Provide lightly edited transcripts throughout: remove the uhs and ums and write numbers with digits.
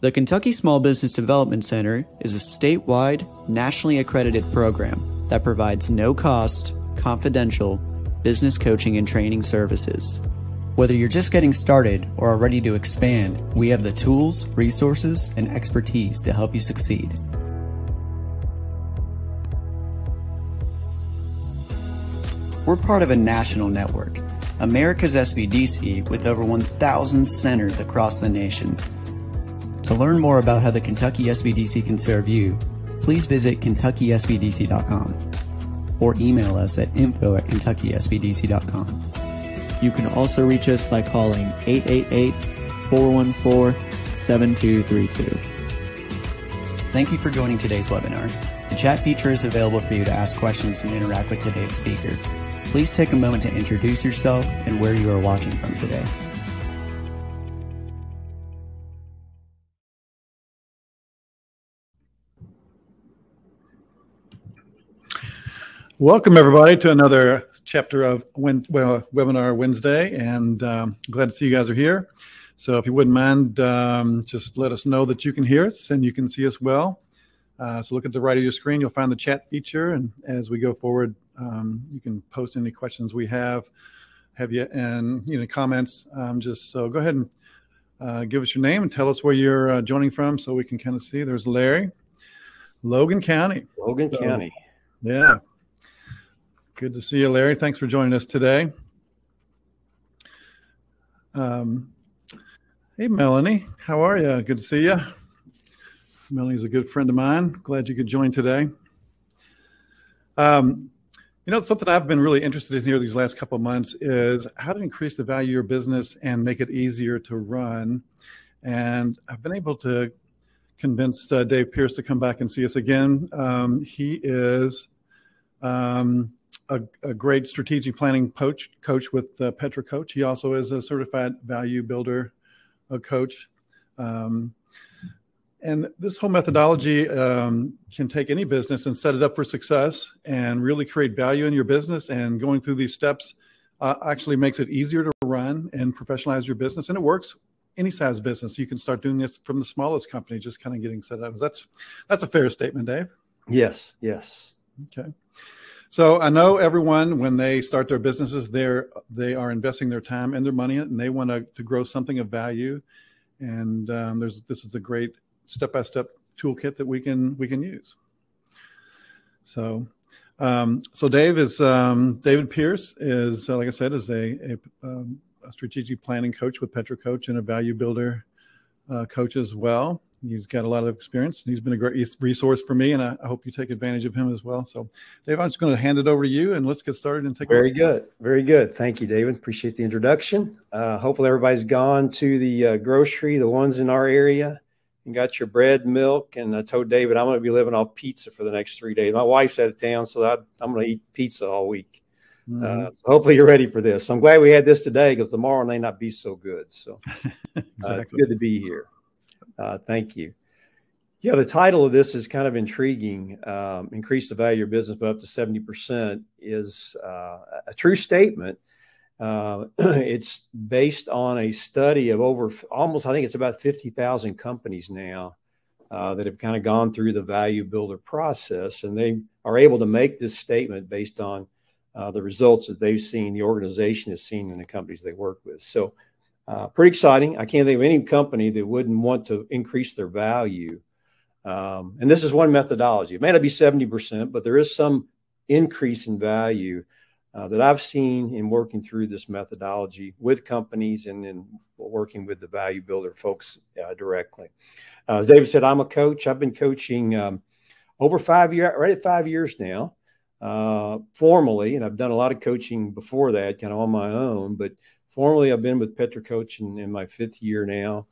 The Kentucky Small Business Development Center is a statewide, nationally accredited program that provides no-cost, confidential business coaching and training services. Whether you're just getting started or are ready to expand, we have the tools, resources, and expertise to help you succeed. We're part of a national network, America's SBDC, with over 1,000 centers across the nation. To learn more about how the Kentucky SBDC can serve you, please visit KentuckySBDC.com or email us at info@KentuckySBDC.com. You can also reach us by calling 888-414-7232. Thank you for joining today's webinar. The chat feature is available for you to ask questions and interact with today's speaker. Please take a moment to introduce yourself and where you are watching from today. Welcome, everybody, to another chapter of Webinar Wednesday, and glad to see you guys are here. So if you wouldn't mind, just let us know that you can hear us and you can see us well. So look at the right of your screen. You'll find the chat feature, and as we go forward, you can post any questions we have you, and comments. Just so go ahead and give us your name and tell us where you're joining from, so we can kind of see. There's Larry, Logan County. Logan County. Yeah. Good to see you, Larry. Thanks for joining us today. Hey, Melanie. How are you? Good to see you. Melanie's a good friend of mine. Glad you could join today. Something I've been really interested in here these last couple of months is how to increase the value of your business and make it easier to run. And I've been able to convince Dave Pierce to come back and see us again. He is a great strategic planning coach with Petra Coach. He also is a certified value builder coach. And this whole methodology can take any business and set it up for success and really create value in your business. And going through these steps actually makes it easier to run and professionalize your business. And it works any size business. You can start doing this from the smallest company, just kind of getting set up. That's a fair statement, Dave. Yes. Okay. So I know everyone, when they start their businesses, they are investing their time and their money in it, and they want to grow something of value. And this is a great step-by-step toolkit that we can use. So David Pierce is, like I said, is a strategic planning coach with Petra Coach and a value builder coach as well. He's got a lot of experience. He's been a great resource for me, and I hope you take advantage of him as well. So, Dave, I'm just going to hand it over to you, and let's get started and take. Very good. Thank you, David. Appreciate the introduction. Hopefully, everybody's gone to the grocery, the ones in our area, and got your bread, milk. And I told David I'm going to be living off pizza for the next 3 days. My wife's out of town, so I'm going to eat pizza all week. Mm-hmm. Hopefully, you're ready for this. I'm glad we had this today because tomorrow may not be so good. So, exactly. It's good to be here. Thank you. Yeah, the title of this is kind of intriguing. Increase the value of your business by up to 70% is a true statement. It's based on a study of I think it's about 50,000 companies now that have kind of gone through the value builder process, and they are able to make this statement based on the results that they've seen, the organization has seen in the companies they work with. So pretty exciting. I can't think of any company that wouldn't want to increase their value. And this is one methodology. It may not be 70%, but there is some increase in value that I've seen in working through this methodology with companies and then working with the value builder folks directly. As David said, I'm a coach. I've been coaching over 5 years, right at 5 years now, formally. And I've done a lot of coaching before that, kind of on my own, but formally, I've been with Petra Coach in my 5th year now.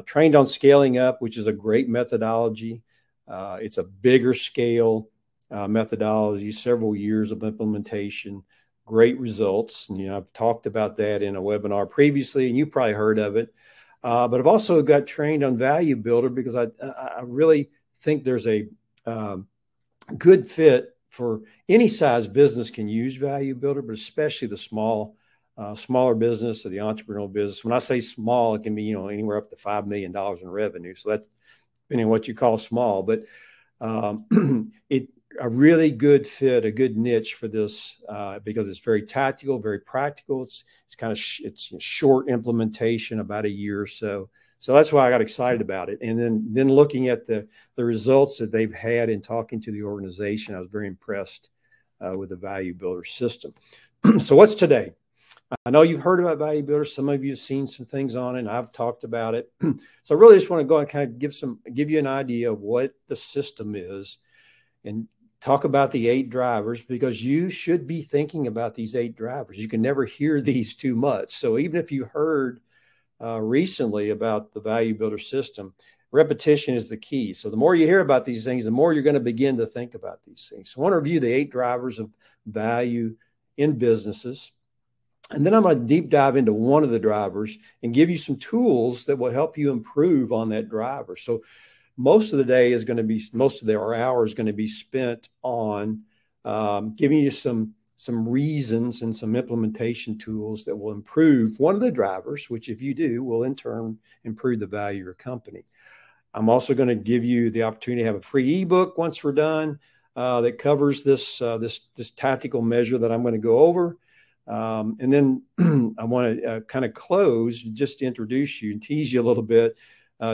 Trained on scaling up, which is a great methodology. It's a bigger scale methodology, several years of implementation, great results. And, I've talked about that in a webinar previously, and you probably heard of it. But I've also got trained on Value Builder because I really think there's a good fit for any size business can use Value Builder, but especially the small smaller business or the entrepreneurial business. When I say small, it can be, anywhere up to $5 million in revenue. So that's depending on what you call small, but a really good fit, a good niche for this because it's very tactical, very practical. It's kind of it's short implementation, about a year or so. So that's why I got excited about it. And then looking at the results that they've had in talking to the organization, I was very impressed with the Value Builder system. So what's today? I know you've heard about Value Builder. Some of you have seen some things on it, and I've talked about it. So I really just want to go and kind of give you an idea of what the system is and talk about the 8 drivers, because you should be thinking about these 8 drivers. You can never hear these too much. So even if you heard recently about the Value Builder system, repetition is the key. So the more you hear about these things, the more you're going to begin to think about these things. So I want to review the 8 drivers of value in businesses. And then I'm going to deep dive into one of the drivers and give you some tools that will help you improve on that driver. So most of the day is going to be, our hour is going to be spent on giving you some reasons and some implementation tools that will improve one of the drivers, which if you do, will in turn improve the value of your company. I'm also going to give you the opportunity to have a free ebook once we're done that covers this tactical measure that I'm going to go over. And then I want to kind of close just to introduce you and tease you a little bit.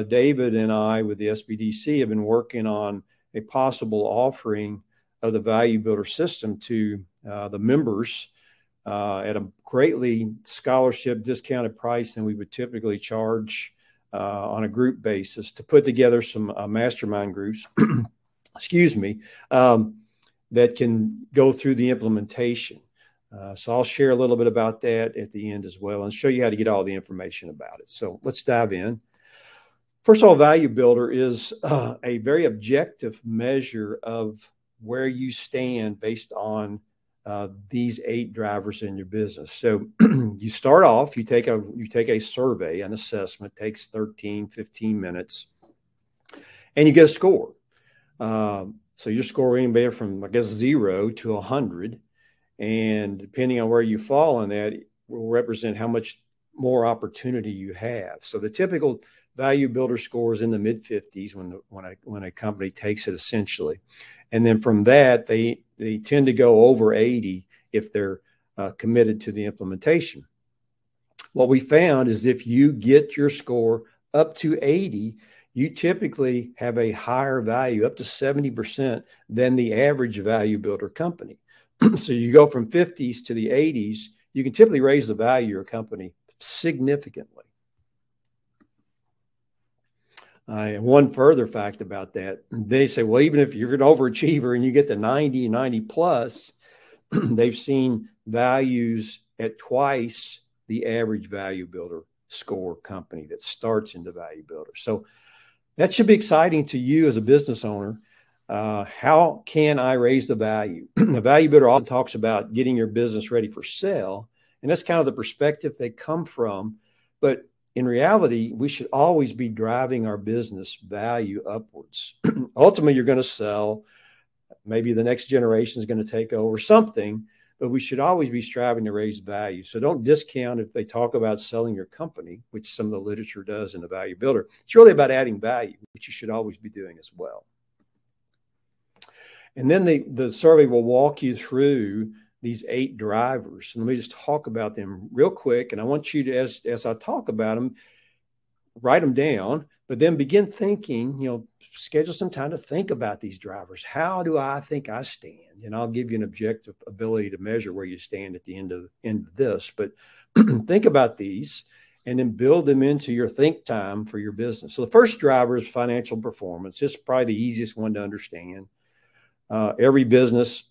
David and I with the SBDC have been working on a possible offering of the Value Builder system to the members at a greatly scholarship discounted price than we would typically charge on a group basis to put together some mastermind groups, excuse me, that can go through the implementation. So I'll share a little bit about that at the end as well and show you how to get all the information about it. So let's dive in. First of all, Value Builder is a very objective measure of where you stand based on these 8 drivers in your business. So you start off, you take a survey, an assessment, takes 13, 15 minutes, and you get a score. So you're scoring anywhere from, I guess, 0 to 100. And depending on where you fall on that, it will represent how much more opportunity you have. So the typical Value Builder score is in the mid-50s when a company takes it, essentially. And then from that, they tend to go over 80 if they're committed to the implementation. What we found is if you get your score up to 80, you typically have a higher value, up to 70%, than the average Value Builder company. So you go from 50s to the 80s, you can typically raise the value of your company significantly. And one further fact about that, they say, well, even if you're an overachiever and you get to 90, 90 plus, they've seen values at twice the average Value Builder score company that starts into Value Builder. So that should be exciting to you as a business owner. How can I raise the value? The Value Builder often talks about getting your business ready for sale. And that's kind of the perspective they come from. But in reality, we should always be driving our business value upwards. Ultimately, you're going to sell. Maybe the next generation is going to take over something, but we should always be striving to raise value. So don't discount if they talk about selling your company, which some of the literature does in the Value Builder. It's really about adding value, which you should always be doing as well. And then the survey will walk you through these 8 drivers. And let me just talk about them real quick. And I want you to, as I talk about them, write them down, but then begin thinking, schedule some time to think about these drivers. How do I think I stand? And I'll give you an objective ability to measure where you stand at the end of this. But think about these and then build them into your think time for your business. So the first driver is financial performance. This is probably the easiest one to understand. Every business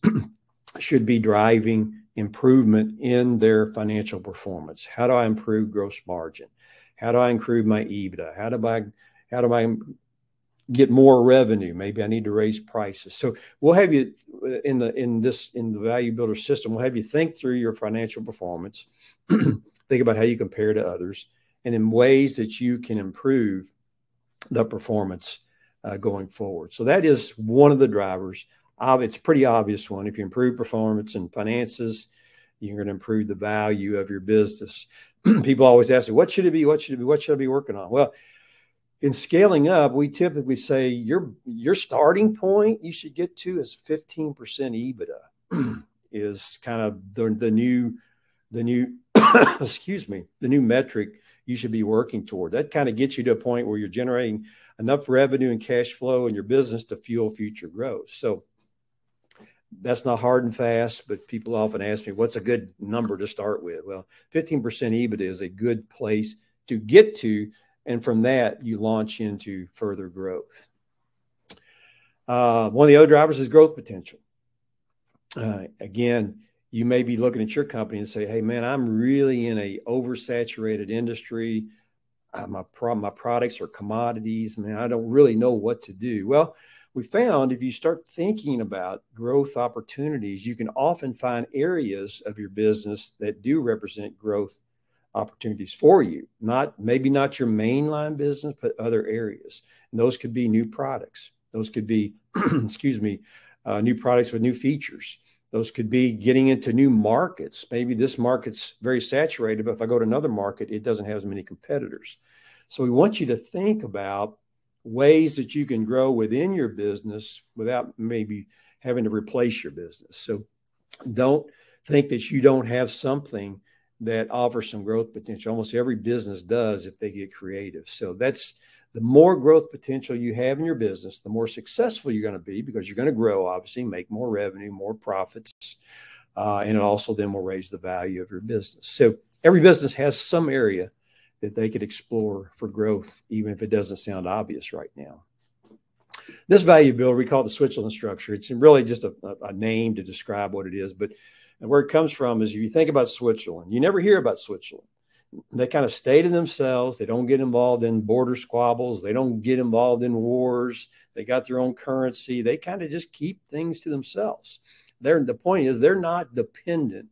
should be driving improvement in their financial performance. How do I improve gross margin? How do I improve my EBITDA? How do I get more revenue? Maybe I need to raise prices. So we'll have you in the Value Builder system. We'll have you think through your financial performance, think about how you compare to others, and in ways that you can improve the performance going forward. So that is one of the drivers. It's a pretty obvious one. If you improve performance and finances, you're going to improve the value of your business. People always ask me, what should it be? What should it be? What should I be working on? Well, in scaling up, we typically say your starting point you should get to is 15% EBITDA is kind of the new excuse me, the new metric you should be working toward. That kind of gets you to a point where you're generating enough revenue and cash flow in your business to fuel future growth. So that's not hard and fast, but people often ask me, what's a good number to start with? Well, 15% EBITDA is a good place to get to. And from that, you launch into further growth. One of the other drivers is growth potential. Again, you may be looking at your company and say, hey, man, I'm really in a oversaturated industry. My products are commodities. Man, I don't really know what to do. Well, we found if you start thinking about growth opportunities, you can often find areas of your business that do represent growth opportunities for you. Maybe not your mainline business, but other areas. And those could be new products. Those could be, excuse me, new products with new features. Those could be getting into new markets. Maybe this market's very saturated, but if I go to another market, it doesn't have as many competitors. So we want you to think about ways that you can grow within your business without maybe having to replace your business. So don't think that you don't have something that offers some growth potential. Almost every business does if they get creative. So that's the more growth potential you have in your business, the more successful you're going to be, because you're going to grow, obviously, make more revenue, more profits, and it also then will raise the value of your business. So every business has some area that they could explore for growth, even if it doesn't sound obvious right now. This value builder, we call it the Switzerland structure. It's really just a name to describe what it is, but where it comes from is if you think about Switzerland, you never hear about Switzerland. They kind of stay to themselves. They don't get involved in border squabbles. They don't get involved in wars. They got their own currency. They kind of just keep things to themselves. The point is they're not dependent.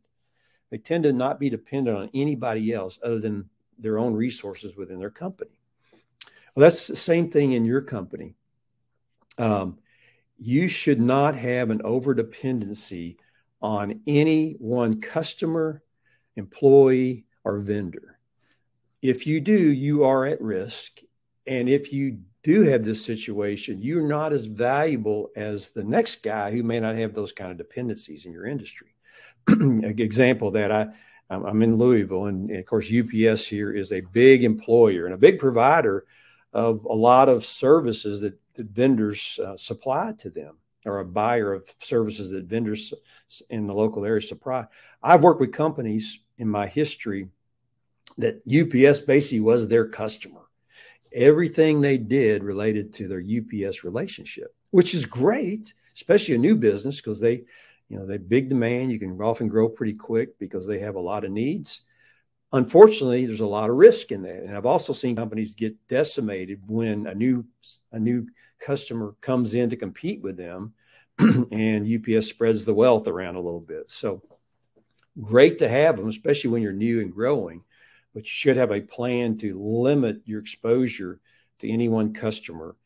They tend to not be dependent on anybody else other than their own resources within their company. Well, that's the same thing in your company. You should not have an over-dependency on any one customer, employee, or vendor. If you do, you are at risk. And if you do have this situation, you're not as valuable as the next guy who may not have those kind of dependencies in your industry. An example of that, I'm in Louisville, and of course, UPS here is a big employer and a big provider of a lot of services that vendors supply to them, or a buyer of services that vendors in the local area supply. I've worked with companies in my history that UPS basically was their customer. Everything they did related to their UPS relationship, which is great, especially a new business, because they big demand. You can often grow pretty quick because they have a lot of needs. Unfortunately, there's a lot of risk in that. And I've also seen companies get decimated when a new customer comes in to compete with them and UPS spreads the wealth around a little bit. So great to have them, especially when you're new and growing, but you should have a plan to limit your exposure to any one customer,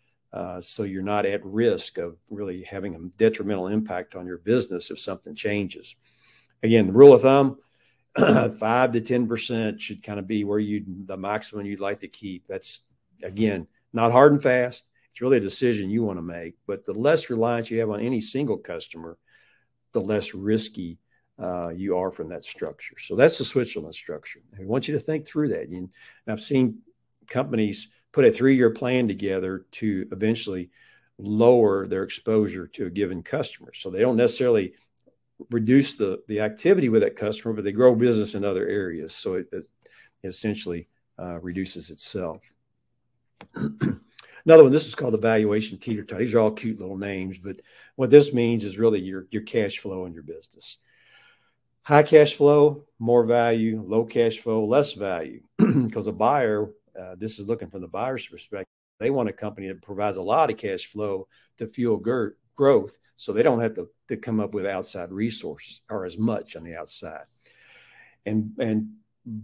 so you're not at risk of really having a detrimental impact on your business if something changes. Again, the rule of thumb, 5 to 10% should kind of be where the maximum you'd like to keep. That's, again, not hard and fast. It's really a decision you want to make, but the less reliance you have on any single customer, the less risky you are from that structure. So that's the Switzerland structure. I want you to think through that. And I've seen companies put a 3-year plan together to eventually lower their exposure to a given customer. So they don't necessarily reduce the activity with that customer, but they grow business in other areas. So it essentially reduces itself. Another one, this is called the Valuation Teeter Totter. These are all cute little names, but what this means is really your cash flow in your business. High cash flow, more value; low cash flow, less value. Because a buyer, this is looking from the buyer's perspective. They want a company that provides a lot of cash flow to fuel growth, so they don't have to come up with outside resources or as much on the outside. And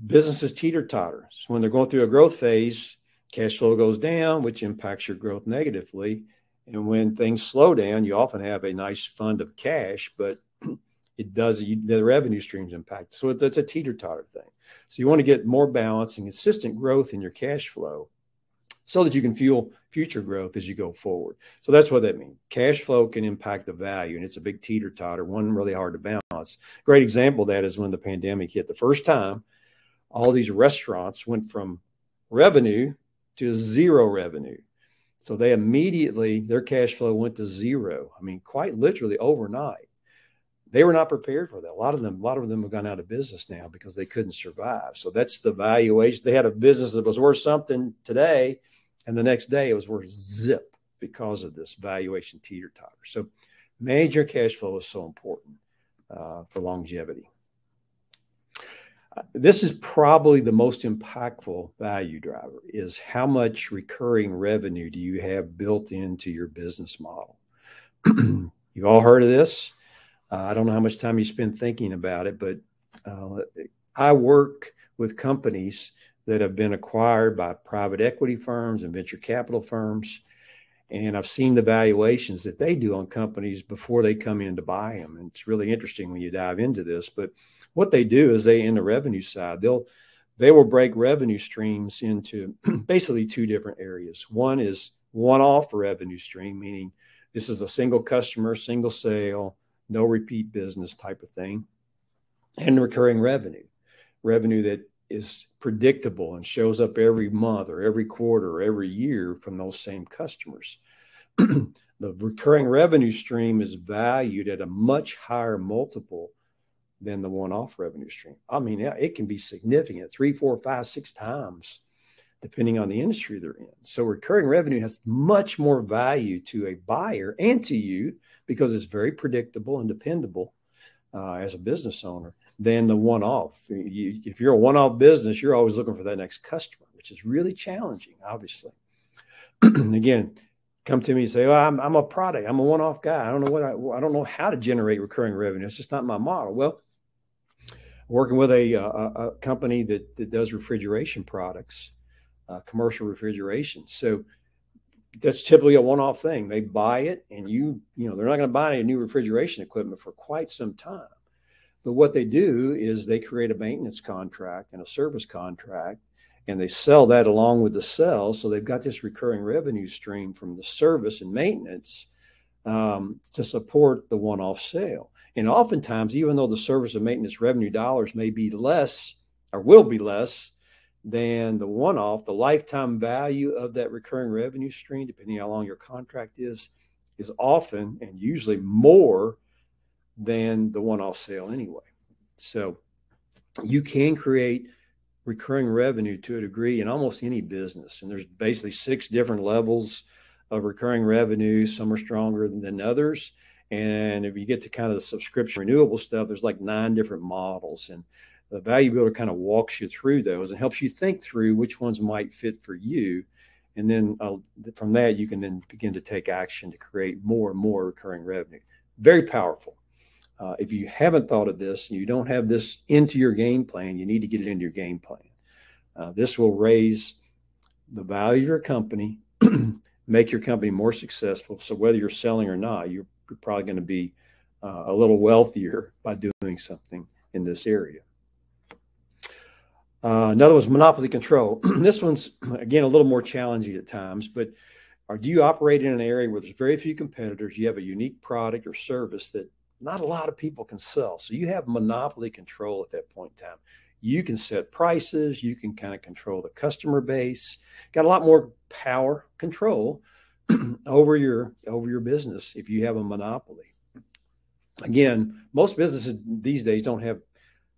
businesses teeter-totter. So when they're going through a growth phase, cash flow goes down, which impacts your growth negatively. And when things slow down, you often have a nice fund of cash, but the revenue streams impact. So that's a teeter-totter thing. So you want to get more balance and consistent growth in your cash flow so that you can fuel future growth as you go forward. So that's what that means. Cash flow can impact the value, and it's a big teeter-totter, one really hard to balance. Great example of that is when the pandemic hit. The first time, all these restaurants went from revenue to zero revenue. So they immediately, their cash flow went to zero. I mean, quite literally overnight. They were not prepared for that. A lot of them have gone out of business now because they couldn't survive. So that's the valuation. They had a business that was worth something today, and the next day it was worth zip because of this valuation teeter-totter. So manage your cash flow is so important for longevity. This is probably the most impactful value driver, is how much recurring revenue do you have built into your business model? You've all heard of this. I don't know how much time you spend thinking about it, but I work with companies that have been acquired by private equity firms and venture capital firms. And I've seen the valuations that they do on companies before they come in to buy them. And it's really interesting when you dive into this. But what they do is in the revenue side, they will break revenue streams into basically two different areas. One is one-off revenue stream, meaning this is a single customer, single sale, no repeat business type of thing, and recurring revenue that is predictable and shows up every month or every quarter or every year from those same customers. The recurring revenue stream is valued at a much higher multiple than the one-off revenue stream. I mean, it can be significant, 3, 4, 5, 6 times, depending on the industry they're in. So recurring revenue has much more value to a buyer and to you because it's very predictable and dependable as a business owner than the one-off. If you're a one-off business, you're always looking for that next customer, which is really challenging, obviously. Again, come to me and say, "Well, I'm a product. I'm a one-off guy. I don't know how to generate recurring revenue. It's just not my model." Well, working with a company that does refrigeration products, commercial refrigeration. So that's typically a one-off thing. They buy it, and they're not going to buy any new refrigeration equipment for quite some time. But what they do is they create a maintenance contract and a service contract, and they sell that along with the sale. So they've got this recurring revenue stream from the service and maintenance to support the one-off sale. And oftentimes, even though the service and maintenance revenue dollars may be less or will be less than the one-off, the lifetime value of that recurring revenue stream, depending on how long your contract is often and usually more than the one-off sale anyway. So you can create recurring revenue to a degree in almost any business. And there's basically 6 different levels of recurring revenue. Some are stronger than others. And if you get to kind of the subscription renewable stuff, there's like 9 different models. And the Value Builder kind of walks you through those and helps you think through which ones might fit for you. And then from that, you can then begin to take action to create more and more recurring revenue. Very powerful. If you haven't thought of this, and you don't have this into your game plan, you need to get it into your game plan. This will raise the value of your company, make your company more successful. So whether you're selling or not, you're probably going to be a little wealthier by doing something in this area. Another one's monopoly control. This one's, again, a little more challenging at times, but do you operate in an area where there's very few competitors? You have a unique product or service that not a lot of people can sell. So you have monopoly control at that point in time. You can set prices. You can kind of control the customer base. Got a lot more power, control over your business if you have a monopoly. Again, most businesses these days don't have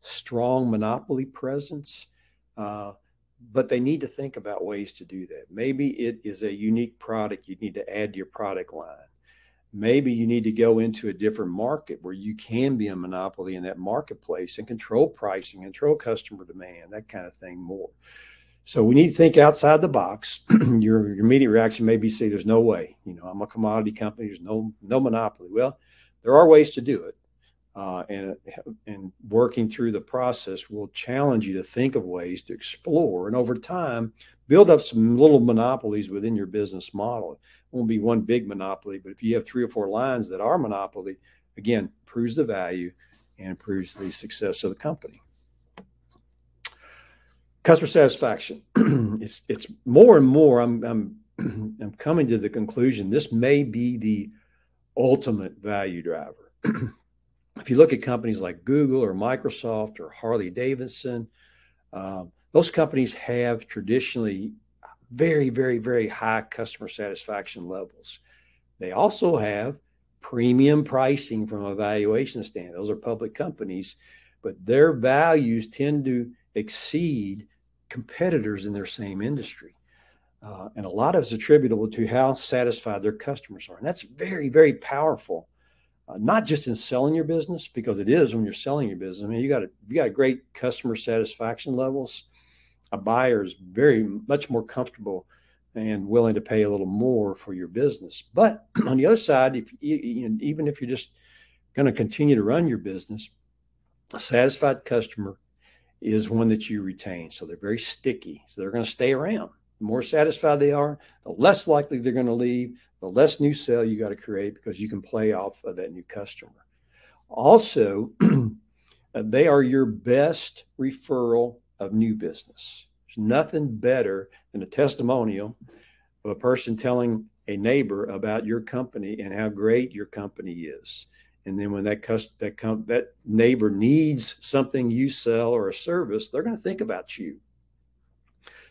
strong monopoly presence, but they need to think about ways to do that. Maybe it is a unique product you need to add to your product line. Maybe you need to go into a different market where you can be a monopoly in that marketplace and control pricing, control customer demand, that kind of thing more. So we need to think outside the box. Your immediate reaction may be, say, there's no way. I'm a commodity company. There's no monopoly. Well, there are ways to do it. And working through the process will challenge you to think of ways to explore. And over time, build up some little monopolies within your business model. It won't be one big monopoly, but if you have 3 or 4 lines that are monopoly, again, proves the value and improves the success of the company. Customer satisfaction. It's more and more, I'm coming to the conclusion this may be the ultimate value driver. If you look at companies like Google or Microsoft or Harley Davidson, those companies have traditionally very, very, very high customer satisfaction levels. They also have premium pricing from a valuation standard. Those are public companies, but their values tend to exceed competitors in their same industry. And a lot of it's attributable to how satisfied their customers are. And that's very, very powerful, not just in selling your business, because it is when you're selling your business. I mean, you got great customer satisfaction levels. A buyer is very much more comfortable and willing to pay a little more for your business. But on the other side, even if you're just going to continue to run your business, a satisfied customer is one that you retain. So they're very sticky. So they're going to stay around. The more satisfied they are, the less likely they're going to leave, the less new sale you got to create, because you can play off of that new customer. Also, they are your best referral of new business. There's nothing better than a testimonial of a person telling a neighbor about your company and how great your company is. And then when that neighbor needs something you sell or a service, they're going to think about you.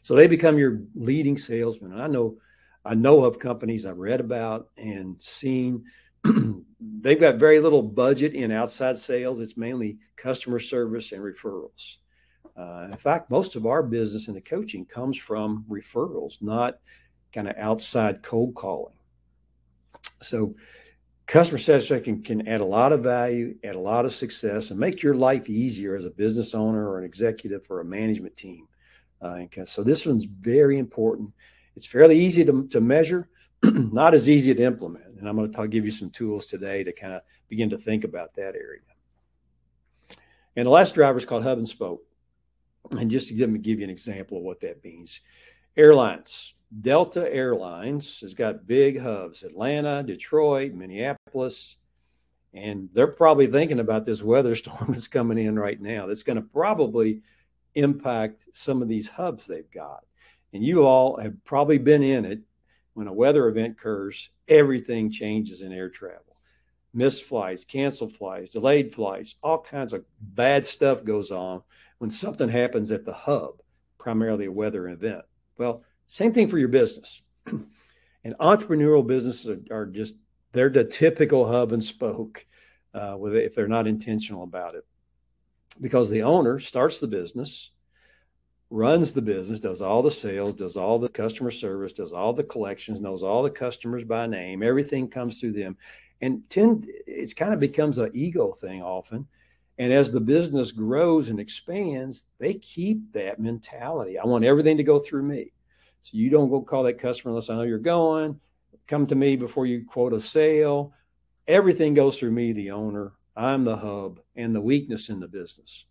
So they become your leading salesman. And I know of companies I've read about and seen. They've got very little budget in outside sales. It's mainly customer service and referrals. In fact, most of our business in the coaching comes from referrals, not kind of outside cold calling. So customer satisfaction can add a lot of value, add a lot of success, and make your life easier as a business owner or an executive or a management team. So this one's very important. It's fairly easy to measure, not as easy to implement. And I'm going to give you some tools today to kind of begin to think about that area. And the last driver is called hub and spoke. And just to give you an example of what that means. Airlines. Delta Airlines has got big hubs: Atlanta, Detroit, Minneapolis, and they're probably thinking about this weather storm that's coming in right now. That's going to probably impact some of these hubs they've got. And you all have probably been in it. When a weather event occurs, everything changes in air travel. Missed flights, canceled flights, delayed flights, all kinds of bad stuff goes on when something happens at the hub, primarily a weather event. Well, same thing for your business. And entrepreneurial businesses are just, they're the typical hub and spoke if they're not intentional about it. Because the owner starts the business, runs the business, does all the sales, does all the customer service, does all the collections, knows all the customers by name, everything comes through them. And it kind of becomes an ego thing often. And as the business grows and expands, they keep that mentality. I want everything to go through me. So you don't go call that customer unless I know you're going. Come to me before you quote a sale. Everything goes through me, the owner. I'm the hub and the weakness in the business.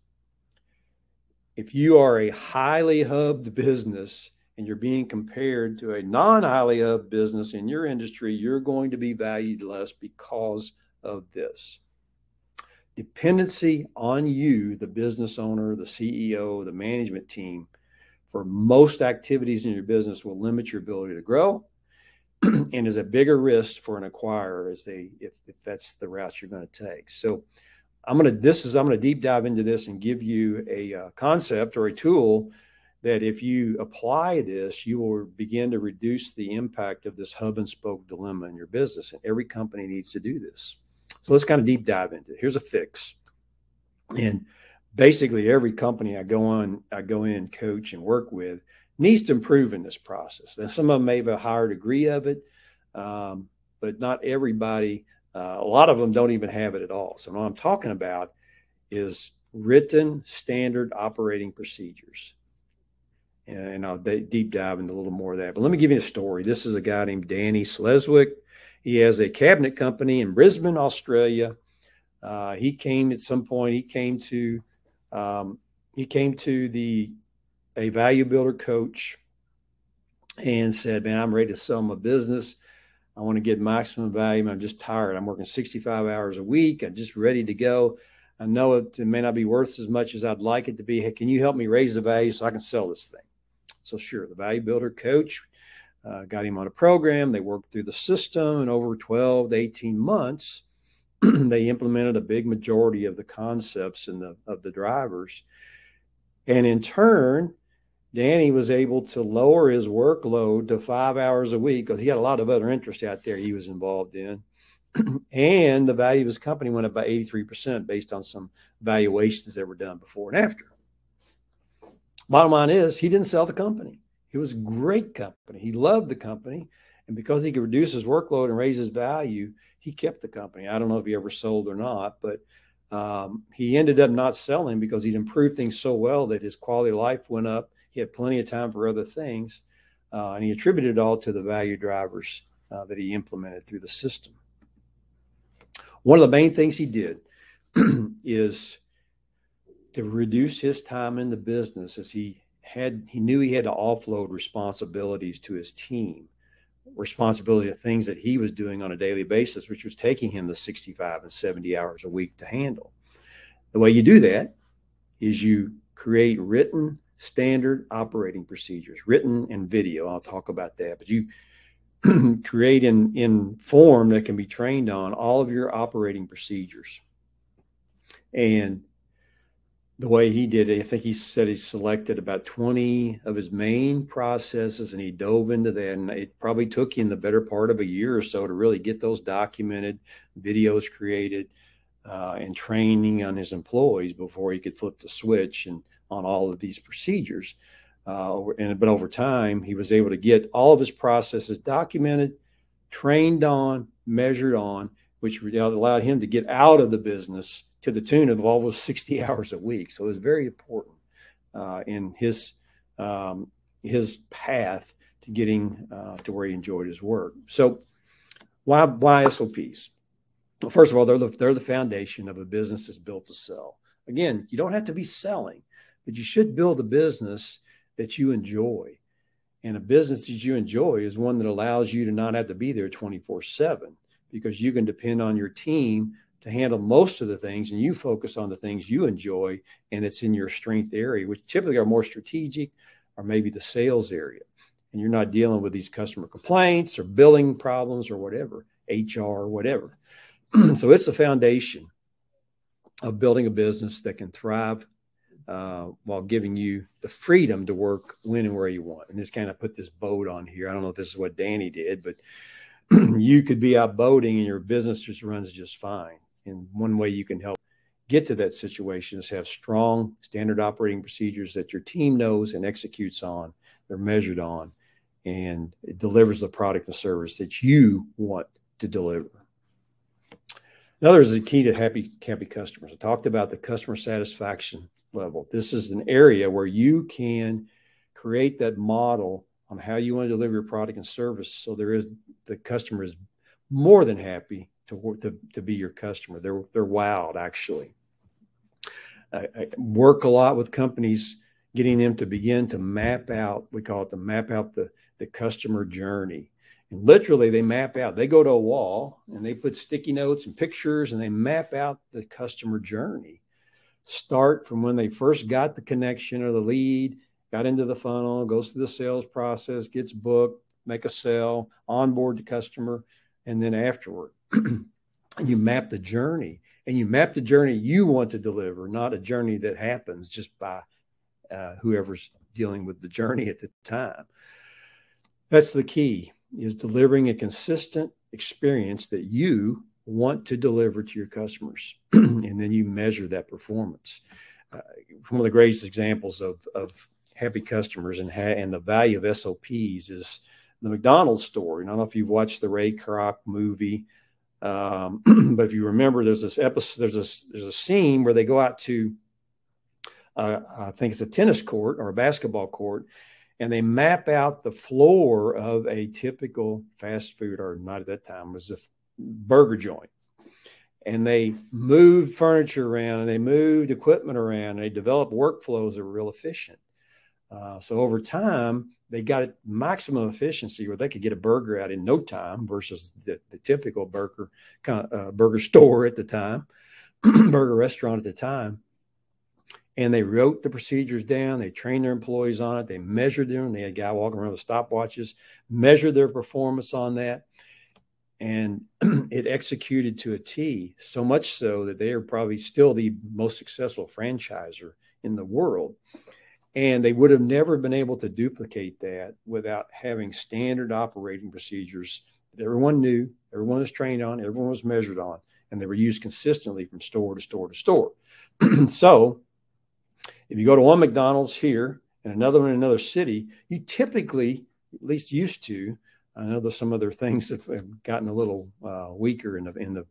If you are a highly hubbed business and you're being compared to a non-highly hubbed business in your industry, you're going to be valued less because of this. Dependency on you, the business owner, the CEO, the management team, for most activities in your business will limit your ability to grow and is a bigger risk for an acquirer if that's the route you're going to take. So I'm going to deep dive into this and give you a concept or a tool that if you apply this, you will begin to reduce the impact of this hub and spoke dilemma in your business. And every company needs to do this. So let's kind of deep dive into it. Here's a fix. And basically every company I go in, coach, and work with needs to improve in this process. Now, some of them may have a higher degree of it, but not everybody. A lot of them don't even have it at all. So what I'm talking about is written standard operating procedures. And I'll deep dive into a little more of that. But let me give you a story. This is a guy named Danny Sleswick. He has a cabinet company in Brisbane, Australia. He came to a value builder coach and said, man, I'm ready to sell my business. I want to get maximum value. I'm just tired. I'm working 65 hours a week. I'm just ready to go. I know it may not be worth as much as I'd like it to be. Hey, can you help me raise the value so I can sell this thing? So sure, the value builder coach got him on a program. They worked through the system, and over 12 to 18 months, they implemented a big majority of the concepts of the drivers. And in turn, Danny was able to lower his workload to 5 hours a week because he had a lot of other interests out there he was involved in. And the value of his company went up by 83% based on some valuations that were done before and after. Bottom line is, he didn't sell the company. It was a great company. He loved the company. And because he could reduce his workload and raise his value, he kept the company. I don't know if he ever sold or not, but he ended up not selling because he'd improved things so well that his quality of life went up. He had plenty of time for other things. And he attributed it all to the value drivers that he implemented through the system. One of the main things he did is to reduce his time in the business, as he knew he had to offload responsibilities to his team, responsibility of things that he was doing on a daily basis, which was taking him the 65 and 70 hours a week to handle. The way you do that is you create written standard operating procedures, written and video. I'll talk about that, but you create in form that can be trained on all of your operating procedures. And the way he did it, I think he said he selected about 20 of his main processes, and he dove into that. And it probably took him the better part of a year or so to really get those documented, videos created, and training on his employees before he could flip the switch and on all of these procedures. But over time, he was able to get all of his processes documented, trained on, measured on, which allowed him to get out of the business to the tune of almost 60 hours a week. So it was very important in his path to getting to where he enjoyed his work. So why SOPs? Well, first of all, they're the foundation of a business that's built to sell. Again, you don't have to be selling, but you should build a business that you enjoy. And a business that you enjoy is one that allows you to not have to be there 24/7, because you can depend on your team to handle most of the things, and you focus on the things you enjoy, and it's in your strength area, which typically are more strategic, or maybe the sales area. And you're not dealing with these customer complaints or billing problems or whatever, HR or whatever. So it's the foundation of building a business that can thrive while giving you the freedom to work when and where you want. And this kind of put this boat on here. I don't know if this is what Danny did, but you could be out boating and your business just runs just fine. And one way you can help get to that situation is have strong standard operating procedures that your team knows and executes on, they're measured on, and it delivers the product and service that you want to deliver. Another is the key to happy customers. I talked about the customer satisfaction level. This is an area where you can create that model on how you want to deliver your product and service. So the customer is more than happy to be your customer. They're wowed, actually. I work a lot with companies, getting them to begin to map out, we call it the customer journey. And literally they map out, they go to a wall and they put sticky notes and pictures and they map out the customer journey. Start from when they first got the connection or the lead, got into the funnel, goes through the sales process, gets booked, make a sale, onboard the customer, and then afterward. You map the journey, and you map the journey you want to deliver, not a journey that happens just by whoever's dealing with the journey at the time. That's the key, is delivering a consistent experience that you want to deliver to your customers. And then you measure that performance. One of the greatest examples of happy customers and the value of SOPs is the McDonald's story. I don't know if you've watched the Ray Kroc movie, but if you remember, there's this episode, there's a scene where they go out to, I think it's a tennis court or a basketball court, and they map out the floor of a typical fast food, or not at that time, it was a burger joint. And they moved furniture around and they moved equipment around and they developed workflows that were real efficient. So over time, they got maximum efficiency where they could get a burger out in no time versus the typical burger store at the time. burger restaurant at the time. And they wrote the procedures down. They trained their employees on it. They measured them. They had a guy walking around with stopwatches, measured their performance on that. And it executed to a T, so much so that they are probably still the most successful franchisor in the world. And they would have never been able to duplicate that without having standard operating procedures that everyone knew, everyone was trained on, everyone was measured on, and they were used consistently from store to store to store. So if you go to one McDonald's here and another one in another city, you typically, at least used to, I know there's some other things that have gotten a little weaker in the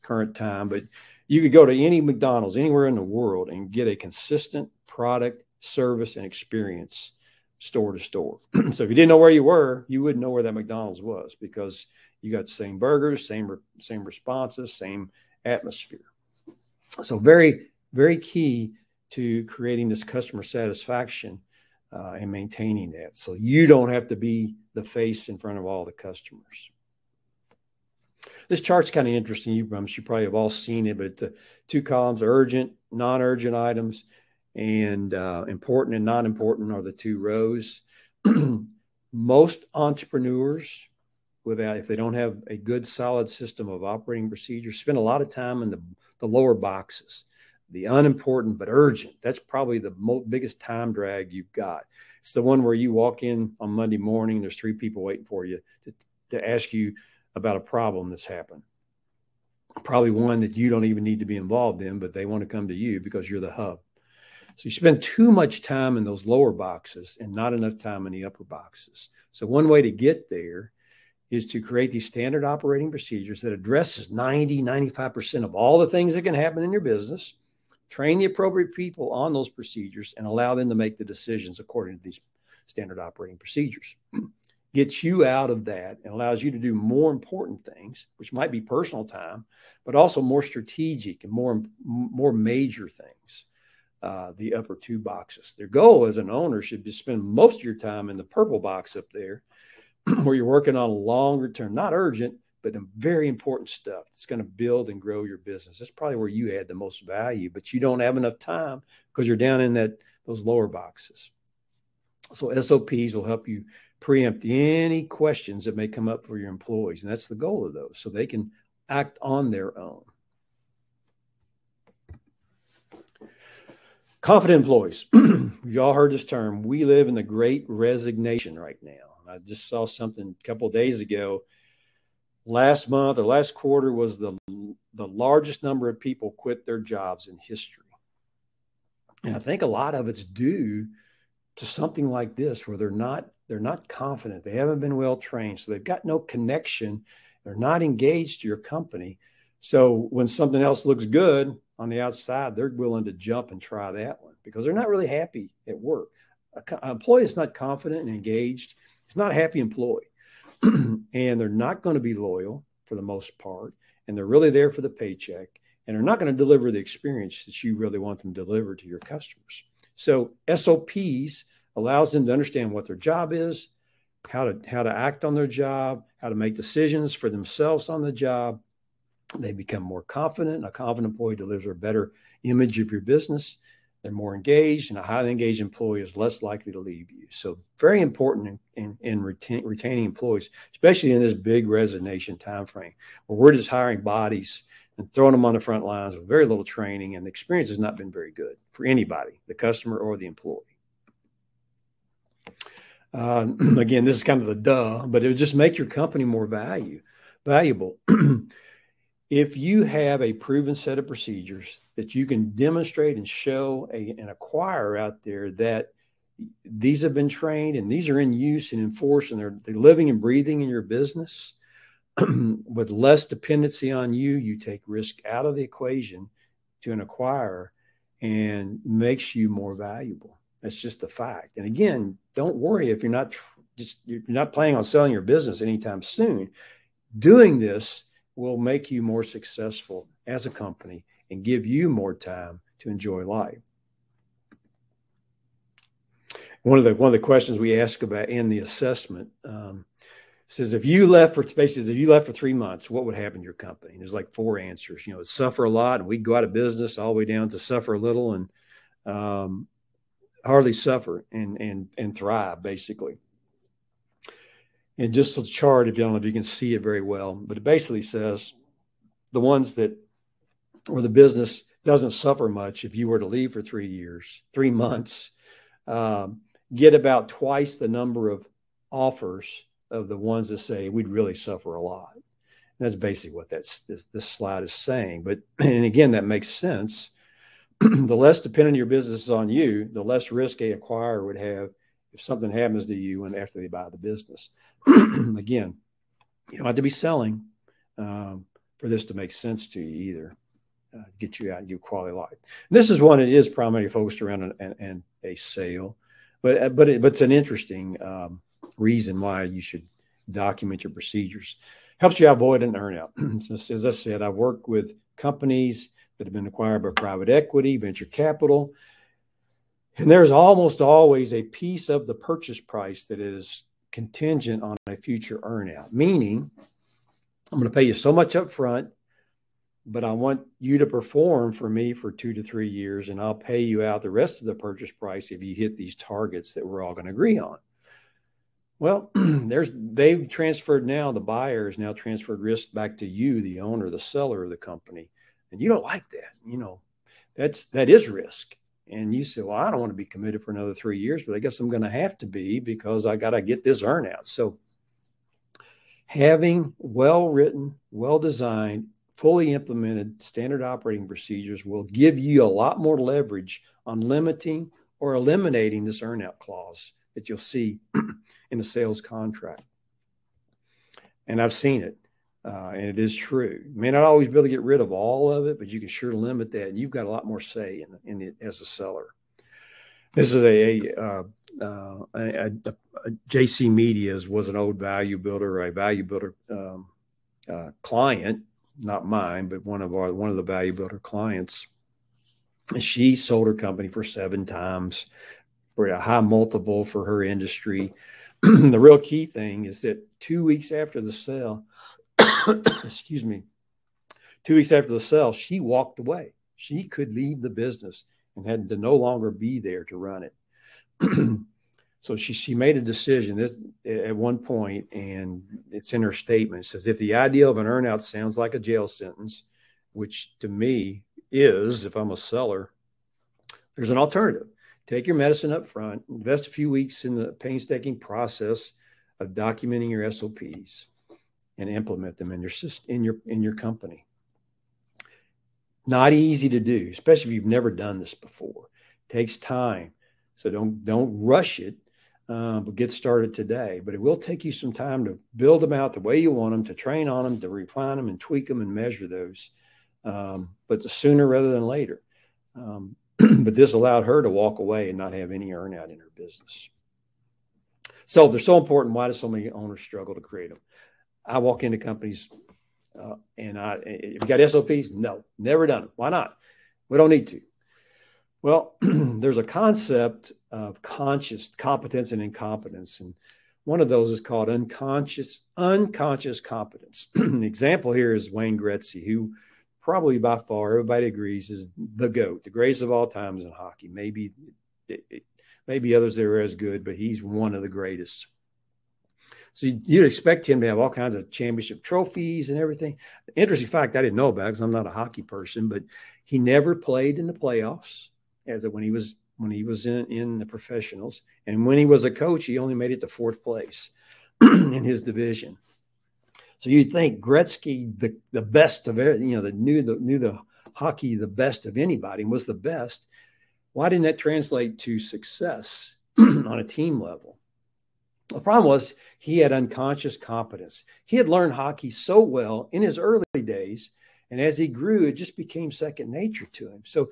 current time, but you could go to any McDonald's anywhere in the world and get a consistent product, service, and experience store to store. So if you didn't know where you were, you wouldn't know where that McDonald's was, because you got the same burgers, same responses, same atmosphere. So very, very key to creating this customer satisfaction and maintaining that, so you don't have to be the face in front of all the customers. This chart's kind of interesting. You probably have all seen it, but the two columns are urgent, non-urgent items, and important and non-important are the two rows. Most entrepreneurs, if they don't have a good, solid system of operating procedures, spend a lot of time in the lower boxes. The unimportant but urgent, that's probably the biggest time drag you've got. It's the one where you walk in on Monday morning, there's 3 people waiting for you to ask you about a problem that's happened. Probably one that you don't even need to be involved in, but they want to come to you because you're the hub. So you spend too much time in those lower boxes and not enough time in the upper boxes. So one way to get there is to create these standard operating procedures that addresses 95% of all the things that can happen in your business. Train the appropriate people on those procedures and allow them to make the decisions according to these standard operating procedures. Gets you out of that and allows you to do more important things, which might be personal time, but also more strategic and more major things. The upper 2 boxes. Their goal as an owner should be spend most of your time in the purple box up there, where you're working on longer term, not urgent, but very important stuff that's going to build and grow your business. That's probably where you add the most value, but you don't have enough time because you're down in those lower boxes. So SOPs will help you preempt any questions that may come up for your employees. And that's the goal of those, so they can act on their own. Confident employees. You all heard this term. We live in the great resignation right now. I just saw something a couple of days ago. Last month or last quarter was the largest number of people quit their jobs in history. And I think a lot of it's due to something like this, where they're not confident. They haven't been well trained. So they've got no connection. They're not engaged to your company. So when something else looks good on the outside, they're willing to jump and try that one because they're not really happy at work. An employee is not confident and engaged. It's not a happy employee. And they're not going to be loyal for the most part. And they're really there for the paycheck. And they're not going to deliver the experience that you really want them to deliver to your customers. So SOPs allows them to understand what their job is, how to act on their job, how to make decisions for themselves on the job. They become more confident. A confident employee delivers a better image of your business. They're more engaged, and a highly engaged employee is less likely to leave you. So very important in retaining employees, especially in this big resignation time frame, where we're just hiring bodies and throwing them on the front lines with very little training, and the experience has not been very good for anybody, the customer or the employee. Again, this is kind of the duh, but it would just make your company more valuable. If you have a proven set of procedures that you can demonstrate and show an acquirer out there that these have been trained and these are in use and enforced, and they're living and breathing in your business with less dependency on you, you take risk out of the equation to an acquirer and makes you more valuable. That's just a fact. And again, don't worry if you're not planning on selling your business anytime soon. Doing this will make you more successful as a company and give you more time to enjoy life. One of the questions we ask about in the assessment says, if you left for 3 months, what would happen to your company? And there's like 4 answers. You know, it'd suffer a lot, and we'd go out of business, all the way down to suffer a little and hardly suffer and thrive, basically. And just the chart, if you don't know if you can see it very well, but it basically says the ones that, where the business doesn't suffer much, if you were to leave for 3 months, get about twice the number of offers of the ones that say we'd really suffer a lot. And that's basically what this slide is saying. But, and again, that makes sense. The less dependent your business is on you, the less risk a acquirer would have if something happens to you and after they buy the business. Again, you don't have to be selling for this to make sense to you either. Get you out and give quality life. And this is one that is primarily focused around and a sale, but it's an interesting reason why you should document your procedures. Helps you avoid an earnout. So, as I said, I've worked with companies that have been acquired by private equity, venture capital, and there's almost always a piece of the purchase price that is contingent on a future earnout, meaning I'm going to pay you so much up front, but I want you to perform for me for 2 to 3 years, and I'll pay you out the rest of the purchase price if you hit these targets that we're all going to agree on. Well, they've transferred now, the buyer has now transferred risk back to you, the owner, the seller of the company. And you don't like that. You know, that is risk. And you say, well, I don't want to be committed for another 3 years, but I guess I'm going to have to be because I got to get this earnout. So having well-written, well-designed, fully implemented standard operating procedures will give you a lot more leverage on limiting or eliminating this earnout clause that you'll see in a sales contract. And I've seen it, and it is true. You may not always be able to get rid of all of it, but you can sure limit that, and you've got a lot more say in it as a seller. This is a JC Media's was an old value builder, a value builder client, not mine, but one of the value builder clients. And she sold her company for 7 times, for a high multiple for her industry. The real key thing is that 2 weeks after the sale, excuse me, 2 weeks after the sale, she walked away. She could leave the business and had to no longer be there to run it. So she made a decision at one point, and it's in her statement. It says, if the idea of an earnout sounds like a jail sentence, which to me is, if I'm a seller, there's an alternative. Take your medicine up front, invest a few weeks in the painstaking process of documenting your SOPs and implement them in your company. Not easy to do, especially if you've never done this before. It takes time. So don't rush it, but get started today. But it will take you some time to build them out the way you want them, to train on them, to refine them and tweak them and measure those. But sooner rather than later. But this allowed her to walk away and not have any earnout in her business. So if they're so important, why do so many owners struggle to create them? I walk into companies and if you got SOPs, no, never done them. Why not? We don't need to. Well, there's a concept of conscious competence and incompetence. And one of those is called unconscious competence. The example here is Wayne Gretzky, who probably by far, everybody agrees, is the GOAT, the greatest of all times in hockey. Maybe others that are as good, but he's one of the greatest. So you'd expect him to have all kinds of championship trophies and everything. Interesting fact I didn't know about, because I'm not a hockey person, but he never played in the playoffs when he was in the professionals. And when he was a coach, he only made it to 4th place in his division. So you'd think Gretzky, the best of it, that knew the hockey the best of anybody and was the best. Why didn't that translate to success on a team level? The problem was he had unconscious competence. He had learned hockey so well in his early days, and as he grew, it just became second nature to him. So